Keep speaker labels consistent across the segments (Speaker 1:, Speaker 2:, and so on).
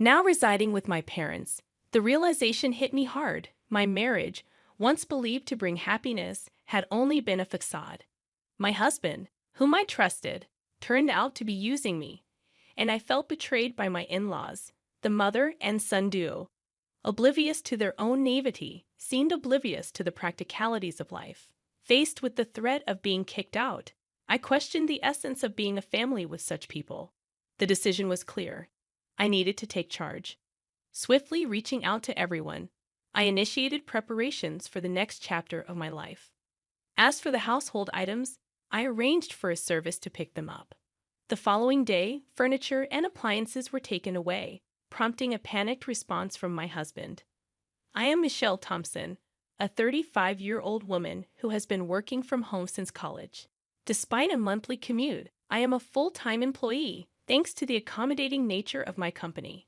Speaker 1: Now residing with my parents, the realization hit me hard. My marriage, once believed to bring happiness, had only been a facade. My husband, whom I trusted, turned out to be using me, and I felt betrayed by my in-laws, the mother and son duo. Oblivious to their own naivety, seemed oblivious to the practicalities of life. Faced with the threat of being kicked out, I questioned the essence of being a family with such people. The decision was clear. I needed to take charge. Swiftly reaching out to everyone, I initiated preparations for the next chapter of my life. As for the household items, I arranged for a service to pick them up. The following day, furniture and appliances were taken away, prompting a panicked response from my husband. I am Michelle Thompson, a 35-year-old woman who has been working from home since college. Despite a monthly commute, I am a full-time employee, thanks to the accommodating nature of my company.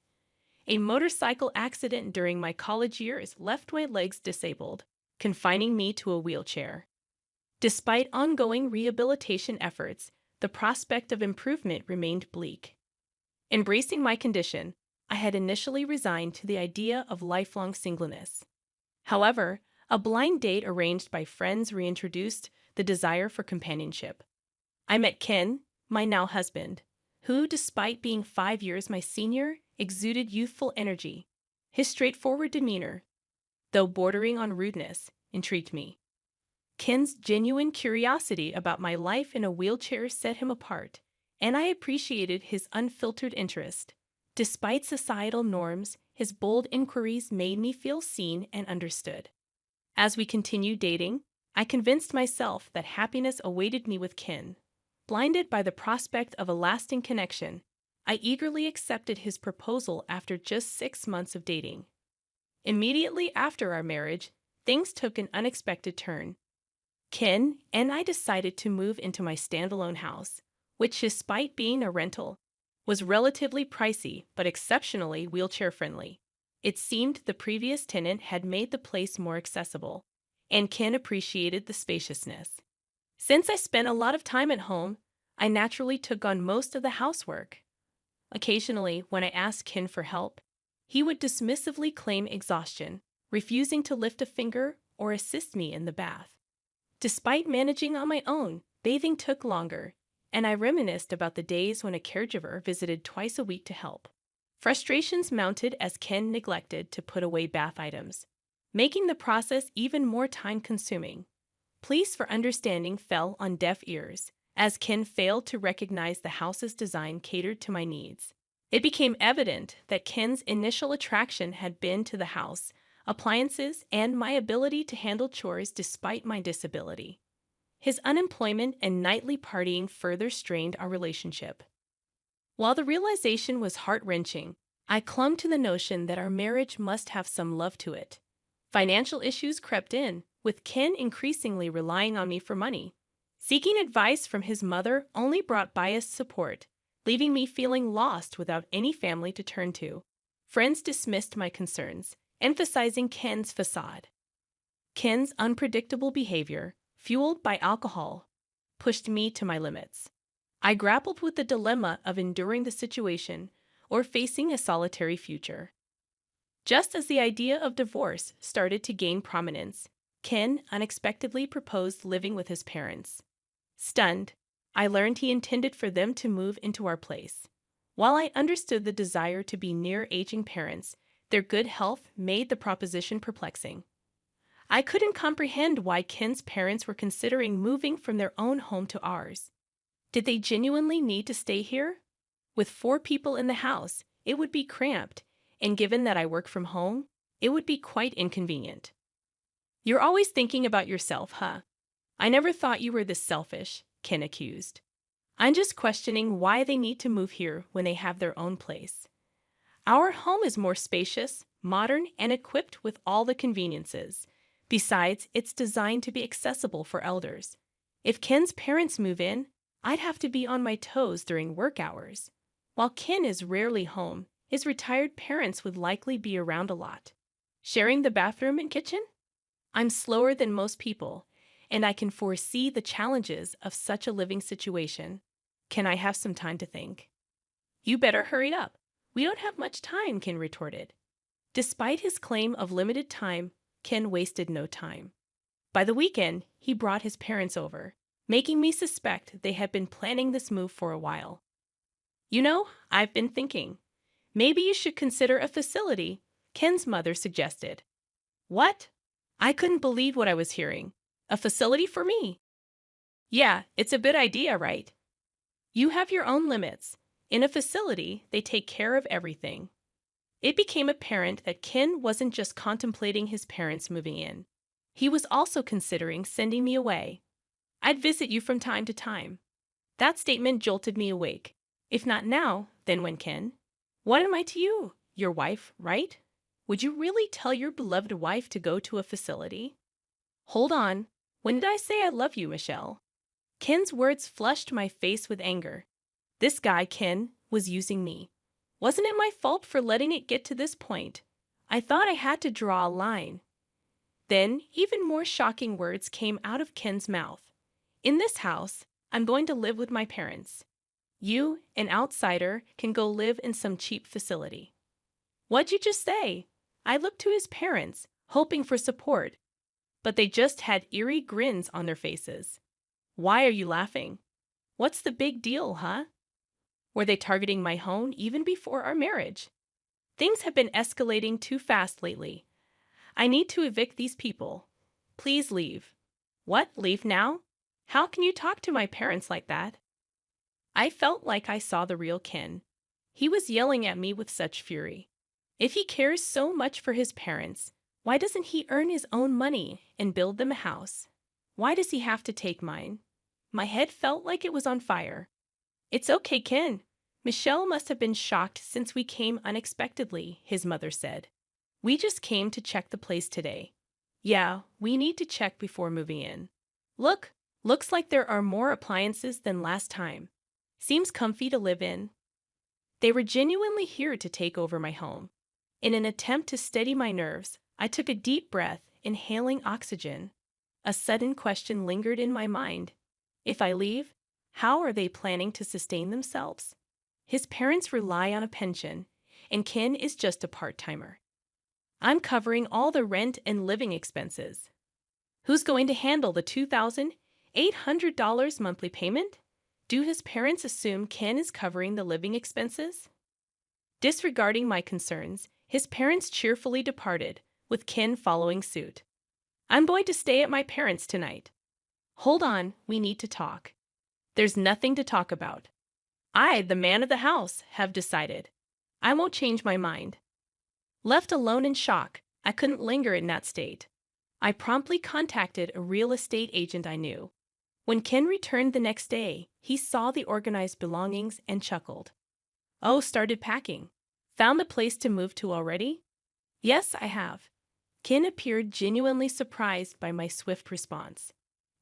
Speaker 1: A motorcycle accident during my college years left my legs disabled, confining me to a wheelchair. Despite ongoing rehabilitation efforts, the prospect of improvement remained bleak. Embracing my condition, I had initially resigned to the idea of lifelong singleness. However, a blind date arranged by friends reintroduced the desire for companionship. I met Ken, my now husband, who, despite being 5 years my senior, exuded youthful energy. His straightforward demeanor, though bordering on rudeness, intrigued me. Ken's genuine curiosity about my life in a wheelchair set him apart, and I appreciated his unfiltered interest. Despite societal norms, his bold inquiries made me feel seen and understood. As we continued dating, I convinced myself that happiness awaited me with Ken. Blinded by the prospect of a lasting connection, I eagerly accepted his proposal after just 6 months of dating. Immediately after our marriage, things took an unexpected turn. Ken and I decided to move into my standalone house, which, despite being a rental, was relatively pricey but exceptionally wheelchair-friendly. It seemed the previous tenant had made the place more accessible, and Ken appreciated the spaciousness. Since I spent a lot of time at home, I naturally took on most of the housework. Occasionally, when I asked Ken for help, he would dismissively claim exhaustion, refusing to lift a finger or assist me in the bath. Despite managing on my own, bathing took longer, and I reminisced about the days when a caregiver visited twice a week to help. Frustrations mounted as Ken neglected to put away bath items, making the process even more time-consuming. Pleas for understanding fell on deaf ears, as Ken failed to recognize the house's design catered to my needs. It became evident that Ken's initial attraction had been to the house, appliances, and my ability to handle chores despite my disability. His unemployment and nightly partying further strained our relationship. While the realization was heart-wrenching, I clung to the notion that our marriage must have some love to it. Financial issues crept in, with Ken increasingly relying on me for money. Seeking advice from his mother only brought biased support, leaving me feeling lost without any family to turn to. Friends dismissed my concerns, emphasizing Ken's facade. Ken's unpredictable behavior, fueled by alcohol, pushed me to my limits. I grappled with the dilemma of enduring the situation or facing a solitary future. Just as the idea of divorce started to gain prominence, Ken unexpectedly proposed living with his parents. Stunned, I learned he intended for them to move into our place. While I understood the desire to be near aging parents, their good health made the proposition perplexing. I couldn't comprehend why Ken's parents were considering moving from their own home to ours. Did they genuinely need to stay here? With 4 people in the house, it would be cramped, and given that I work from home, it would be quite inconvenient. "You're always thinking about yourself, huh? I never thought you were this selfish," Ken accused. "I'm just questioning why they need to move here when they have their own place. Our home is more spacious, modern, and equipped with all the conveniences. Besides, it's designed to be accessible for elders. If Ken's parents move in, I'd have to be on my toes during work hours. While Ken is rarely home, his retired parents would likely be around a lot. Sharing the bathroom and kitchen? I'm slower than most people, and I can foresee the challenges of such a living situation. Can I have some time to think?" "You better hurry up. We don't have much time, Ken retorted. Despite his claim of limited time, Ken wasted no time. By the weekend, he brought his parents over, making me suspect they had been planning this move for a while. You know, I've been thinking. Maybe you should consider a facility, Ken's mother suggested. What? I couldn't believe what I was hearing. A facility for me? Yeah, it's a good idea, right? You have your own limits. In a facility, they take care of everything. It became apparent that Ken wasn't just contemplating his parents moving in. He was also considering sending me away. I'd visit you from time to time. That statement jolted me awake. If not now, then when, Ken? What am I to you? Your wife, right? Would you really tell your beloved wife to go to a facility? Hold on. When did I say I love you, Michelle? Ken's words flushed my face with anger. This guy, Ken, was using me. Wasn't it my fault for letting it get to this point? I thought I had to draw a line. Then, even more shocking words came out of Ken's mouth. In this house, I'm going to live with my parents. You, an outsider, can go live in some cheap facility. What'd you just say? I looked to his parents, hoping for support, but they just had eerie grins on their faces. Why are you laughing? What's the big deal, huh? Were they targeting my home even before our marriage? Things have been escalating too fast lately. I need to evict these people. Please leave. What, leave now? How can you talk to my parents like that? I felt like I saw the real Ken. He was yelling at me with such fury. If he cares so much for his parents, why doesn't he earn his own money and build them a house? Why does he have to take mine? My head felt like it was on fire. It's okay, Ken. Michelle must have been shocked since we came unexpectedly, his mother said. We just came to check the place today. Yeah, we need to check before moving in. Looks like there are more appliances than last time. Seems comfy to live in. They were genuinely here to take over my home. In an attempt to steady my nerves, I took a deep breath, inhaling oxygen. A sudden question lingered in my mind. If I leave, how are they planning to sustain themselves? His parents rely on a pension, and Ken is just a part-timer. I'm covering all the rent and living expenses. Who's going to handle the $2,800 monthly payment? Do his parents assume Ken is covering the living expenses? Disregarding my concerns, his parents cheerfully departed, with Ken following suit. I'm going to stay at my parents' tonight. Hold on, we need to talk. There's nothing to talk about. I, the man of the house, have decided. I won't change my mind. Left alone in shock, I couldn't linger in that state. I promptly contacted a real estate agent I knew. When Ken returned the next day, he saw the organized belongings and chuckled. Oh, started packing. Found a place to move to already? Yes, I have. Ken appeared genuinely surprised by my swift response.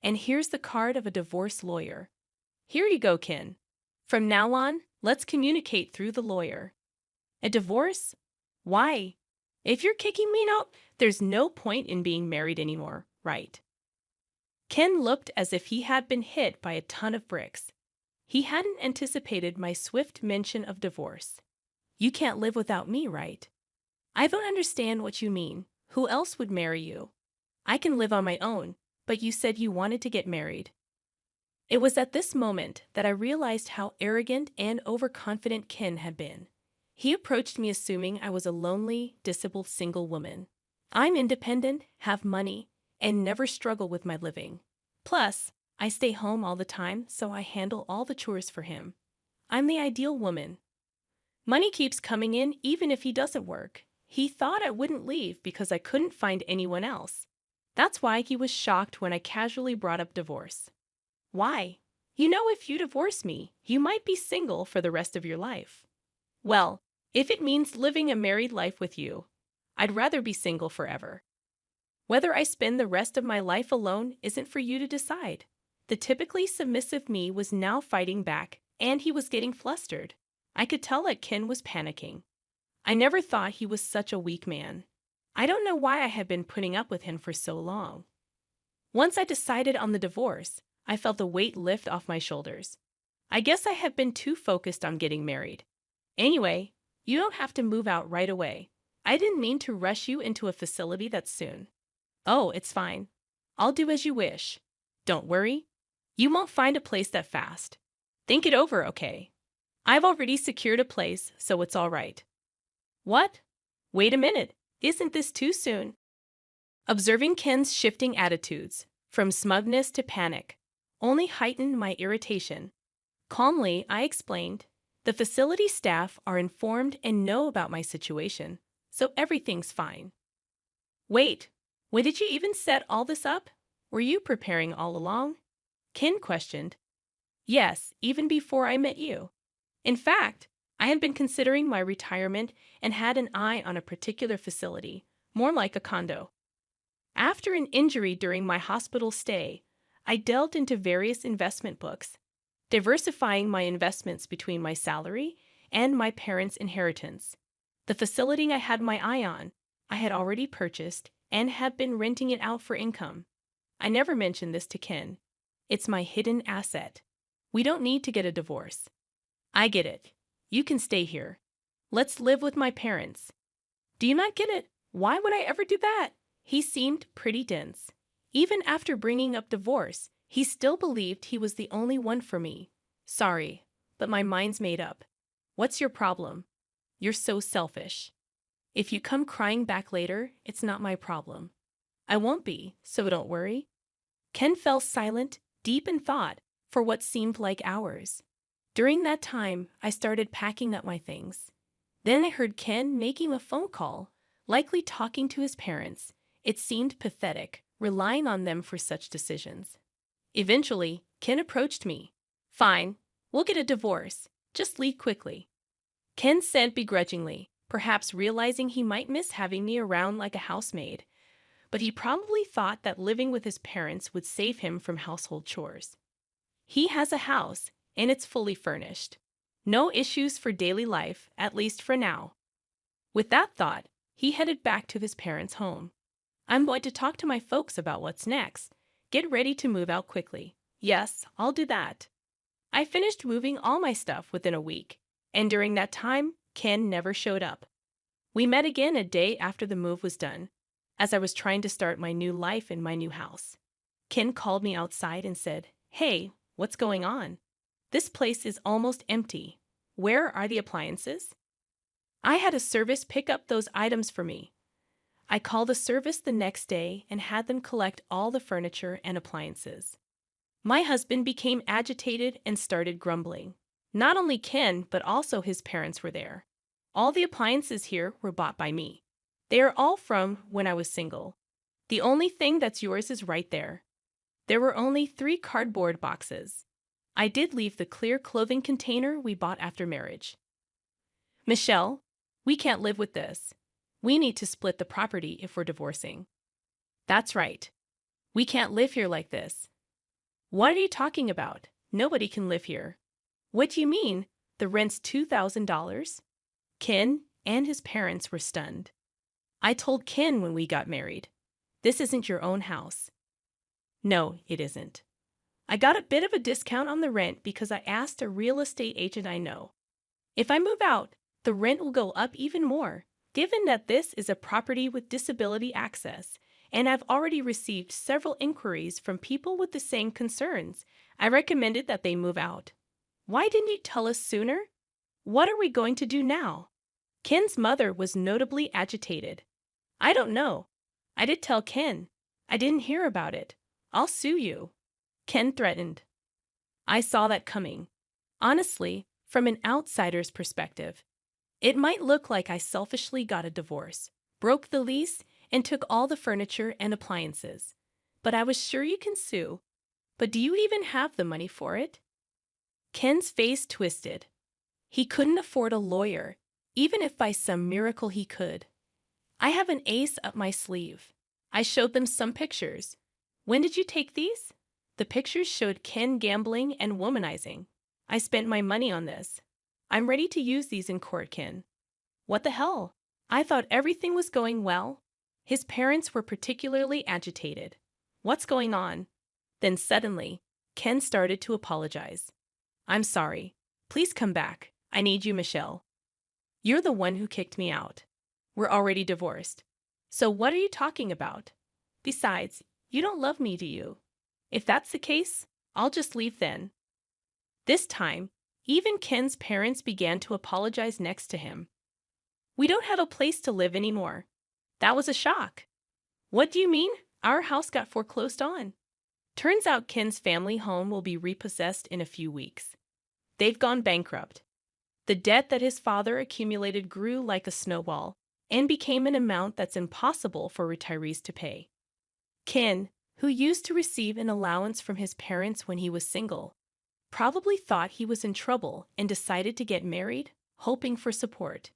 Speaker 1: And here's the card of a divorce lawyer. Here you go, Ken. From now on, let's communicate through the lawyer. A divorce? Why? If you're kicking me out, there's no point in being married anymore, right? Ken looked as if he had been hit by a ton of bricks. He hadn't anticipated my swift mention of divorce. You can't live without me, right? I don't understand what you mean. Who else would marry you? I can live on my own, but you said you wanted to get married. It was at this moment that I realized how arrogant and overconfident Ken had been. He approached me assuming I was a lonely, disabled single woman. I'm independent, have money, and never struggle with my living. Plus, I stay home all the time, so I handle all the chores for him. I'm the ideal woman. Money keeps coming in even if he doesn't work. He thought I wouldn't leave because I couldn't find anyone else. That's why he was shocked when I casually brought up divorce. Why? You know, if you divorce me, you might be single for the rest of your life. Well, if it means living a married life with you, I'd rather be single forever. Whether I spend the rest of my life alone isn't for you to decide. The typically submissive me was now fighting back, and he was getting flustered. I could tell that Ken was panicking. I never thought he was such a weak man. I don't know why I had been putting up with him for so long. Once I decided on the divorce, I felt the weight lift off my shoulders. I guess I had been too focused on getting married. Anyway, You don't have to move out right away. I didn't mean to rush you into a facility that soon. Oh, it's fine. I'll do as you wish. Don't worry. You won't find a place that fast. Think it over, okay? I've already secured a place, so it's all right. What? Wait a minute. Isn't this too soon? Observing Ken's shifting attitudes, from smugness to panic, only heightened my irritation. Calmly, I explained, the facility staff are informed and know about my situation, so everything's fine. Wait, when did you even set all this up? Were you preparing all along? Ken questioned. Yes, even before I met you. In fact, I had been considering my retirement and had an eye on a particular facility, more like a condo. After an injury during my hospital stay, I delved into various investment books, diversifying my investments between my salary and my parents' inheritance. The facility I had my eye on, I had already purchased and had been renting it out for income. I never mentioned this to Ken. It's my hidden asset. We don't need to get a divorce. I get it. You can stay here. Let's live with my parents. Do you not get it? Why would I ever do that? He seemed pretty dense. Even after bringing up divorce, he still believed he was the only one for me. Sorry, but my mind's made up. What's your problem? You're so selfish. If you come crying back later, it's not my problem. I won't be, so don't worry. Ken fell silent, deep in thought, for what seemed like hours. During that time, I started packing up my things. Then I heard Ken making a phone call, likely talking to his parents. It seemed pathetic, relying on them for such decisions. Eventually, Ken approached me. Fine, we'll get a divorce. Just leave quickly. Ken said begrudgingly, perhaps realizing he might miss having me around like a housemaid, but he probably thought that living with his parents would save him from household chores. He has a house, and it's fully furnished. No issues for daily life, at least for now. With that thought, he headed back to his parents' home. I'm going to talk to my folks about what's next. Get ready to move out quickly. Yes, I'll do that. I finished moving all my stuff within a week, and during that time, Ken never showed up. We met again a day after the move was done, as I was trying to start my new life in my new house. Ken called me outside and said, Hey, what's going on? This place is almost empty. Where are the appliances? I had a service pick up those items for me. I called the service the next day and had them collect all the furniture and appliances. My husband became agitated and started grumbling. Not only Ken, but also his parents were there. All the appliances here were bought by me. They are all from when I was single. The only thing that's yours is right there. There were only 3 cardboard boxes. I did leave the clear clothing container we bought after marriage. Michelle, we can't live with this. We need to split the property if we're divorcing. That's right. We can't live here like this. What are you talking about? Nobody can live here. What do you mean? The rent's $2,000? Ken and his parents were stunned. I told Ken when we got married, this isn't your own house. No, it isn't. I got a bit of a discount on the rent because I asked a real estate agent I know. If I move out, the rent will go up even more. Given that this is a property with disability access, and I've already received several inquiries from people with the same concerns, I recommended that they move out. Why didn't you tell us sooner? What are we going to do now? Ken's mother was notably agitated. I don't know. I did tell Ken. I didn't hear about it. I'll sue you. Ken threatened. I saw that coming. Honestly, from an outsider's perspective, it might look like I selfishly got a divorce, broke the lease, and took all the furniture and appliances. But I was sure you can sue. But do you even have the money for it? Ken's face twisted. He couldn't afford a lawyer, even if by some miracle he could. I have an ace up my sleeve. I showed them some pictures. When did you take these? The pictures showed Ken gambling and womanizing. I spent my money on this. I'm ready to use these in court, Ken. What the hell? I thought everything was going well. His parents were particularly agitated. What's going on? Then suddenly, Ken started to apologize. I'm sorry. Please come back. I need you, Michelle. You're the one who kicked me out. We're already divorced. So what are you talking about? Besides, you don't love me, do you? If that's the case, I'll just leave then. This time, even Ken's parents began to apologize next to him. We don't have a place to live anymore. That was a shock. What do you mean? Our house got foreclosed on. Turns out Ken's family home will be repossessed in a few weeks. They've gone bankrupt. The debt that his father accumulated grew like a snowball and became an amount that's impossible for retirees to pay. Ken, who used to receive an allowance from his parents when he was single, probably thought he was in trouble and decided to get married, hoping for support.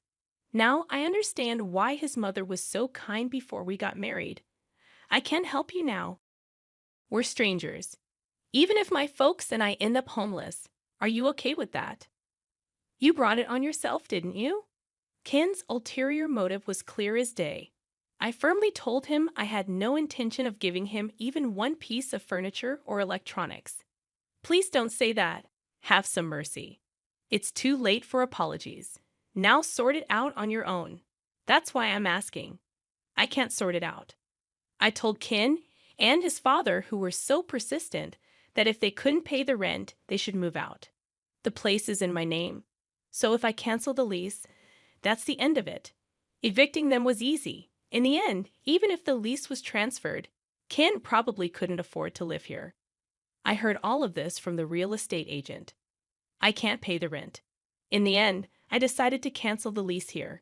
Speaker 1: Now I understand why his mother was so kind before we got married. I can't help you now. We're strangers. Even if my folks and I end up homeless, are you okay with that? You brought it on yourself, didn't you? Ken's ulterior motive was clear as day. I firmly told him I had no intention of giving him even one piece of furniture or electronics. Please don't say that. Have some mercy. It's too late for apologies. Now sort it out on your own. That's why I'm asking. I can't sort it out. I told Ken and his father, who were so persistent, that if they couldn't pay the rent, they should move out. The place is in my name. So if I cancel the lease, that's the end of it. Evicting them was easy. In the end, even if the lease was transferred, Ken probably couldn't afford to live here. I heard all of this from the real estate agent. I can't pay the rent. In the end, I decided to cancel the lease here.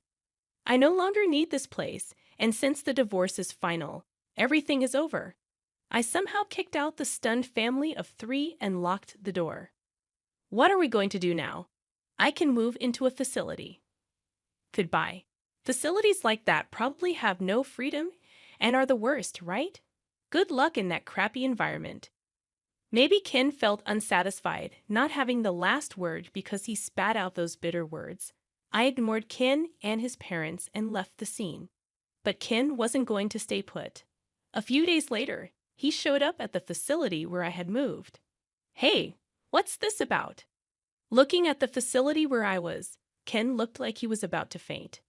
Speaker 1: I no longer need this place, and since the divorce is final, everything is over. I somehow kicked out the stunned family of 3 and locked the door. What are we going to do now? I can move into a facility. Goodbye. Facilities like that probably have no freedom and are the worst, right? Good luck in that crappy environment. Maybe Ken felt unsatisfied, not having the last word because he spat out those bitter words. I ignored Ken and his parents and left the scene. But Ken wasn't going to stay put. A few days later, he showed up at the facility where I had moved. Hey, what's this about? Looking at the facility where I was, Ken looked like he was about to faint.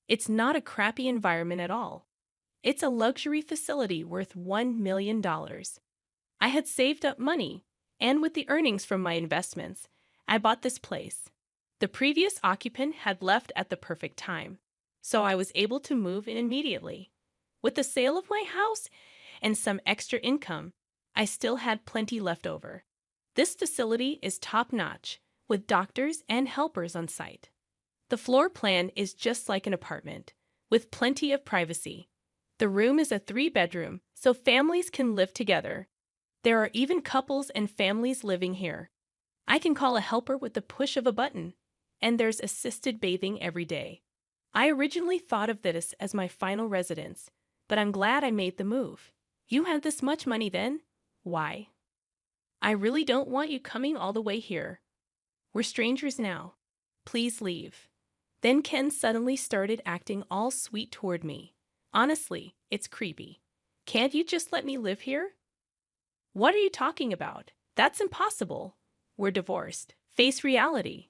Speaker 1: It's not a crappy environment at all. It's a luxury facility worth $1 million. I had saved up money, and with the earnings from my investments, I bought this place. The previous occupant had left at the perfect time, so I was able to move in immediately. With the sale of my house and some extra income, I still had plenty left over. This facility is top-notch, with doctors and helpers on site. The floor plan is just like an apartment, with plenty of privacy. The room is a 3-bedroom, so families can live together. There are even couples and families living here. I can call a helper with the push of a button, and there's assisted bathing every day. I originally thought of this as my final residence, but I'm glad I made the move. You had this much money then? Why? I really don't want you coming all the way here. We're strangers now. Please leave. Then Ken suddenly started acting all sweet toward me. Honestly, it's creepy. Can't you just let me live here? What are you talking about? That's impossible. We're divorced. Face reality.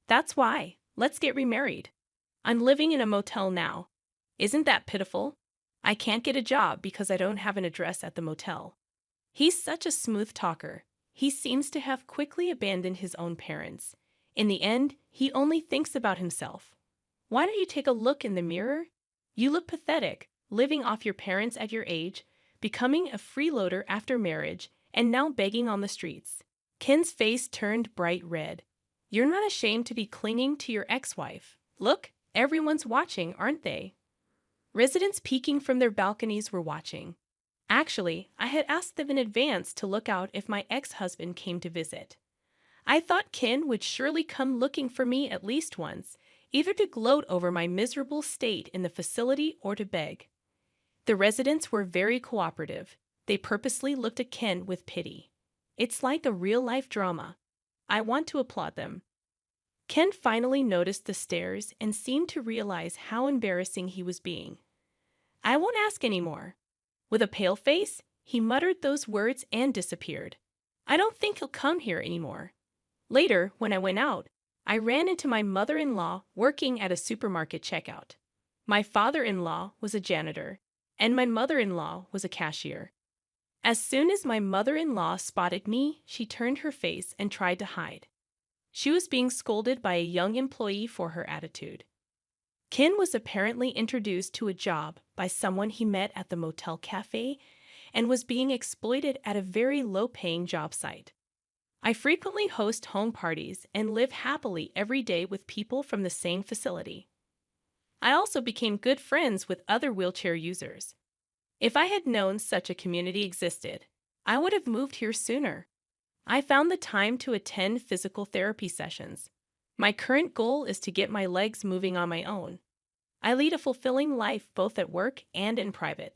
Speaker 1: That's why. Let's get remarried. I'm living in a motel now. Isn't that pitiful? I can't get a job because I don't have an address at the motel. He's such a smooth talker. He seems to have quickly abandoned his own parents. In the end, he only thinks about himself. Why don't you take a look in the mirror? You look pathetic, living off your parents at your age, becoming a freeloader after marriage, and now begging on the streets. Ken's face turned bright red. You're not ashamed to be clinging to your ex-wife. Look, everyone's watching, aren't they? Residents peeking from their balconies were watching. Actually, I had asked them in advance to look out if my ex-husband came to visit. I thought Ken would surely come looking for me at least once, either to gloat over my miserable state in the facility or to beg. The residents were very cooperative. They purposely looked at Ken with pity. It's like a real-life drama. I want to applaud them. Ken finally noticed the stares and seemed to realize how embarrassing he was being. I won't ask any more. With a pale face, he muttered those words and disappeared. I don't think he'll come here anymore. Later, when I went out, I ran into my mother-in-law working at a supermarket checkout. My father-in-law was a janitor, and my mother-in-law was a cashier. As soon as my mother-in-law spotted me, she turned her face and tried to hide. She was being scolded by a young employee for her attitude. Ken was apparently introduced to a job by someone he met at the motel cafe and was being exploited at a very low-paying job site. I frequently host home parties and live happily every day with people from the same facility. I also became good friends with other wheelchair users. If I had known such a community existed, I would have moved here sooner. I found the time to attend physical therapy sessions. My current goal is to get my legs moving on my own. I lead a fulfilling life both at work and in private.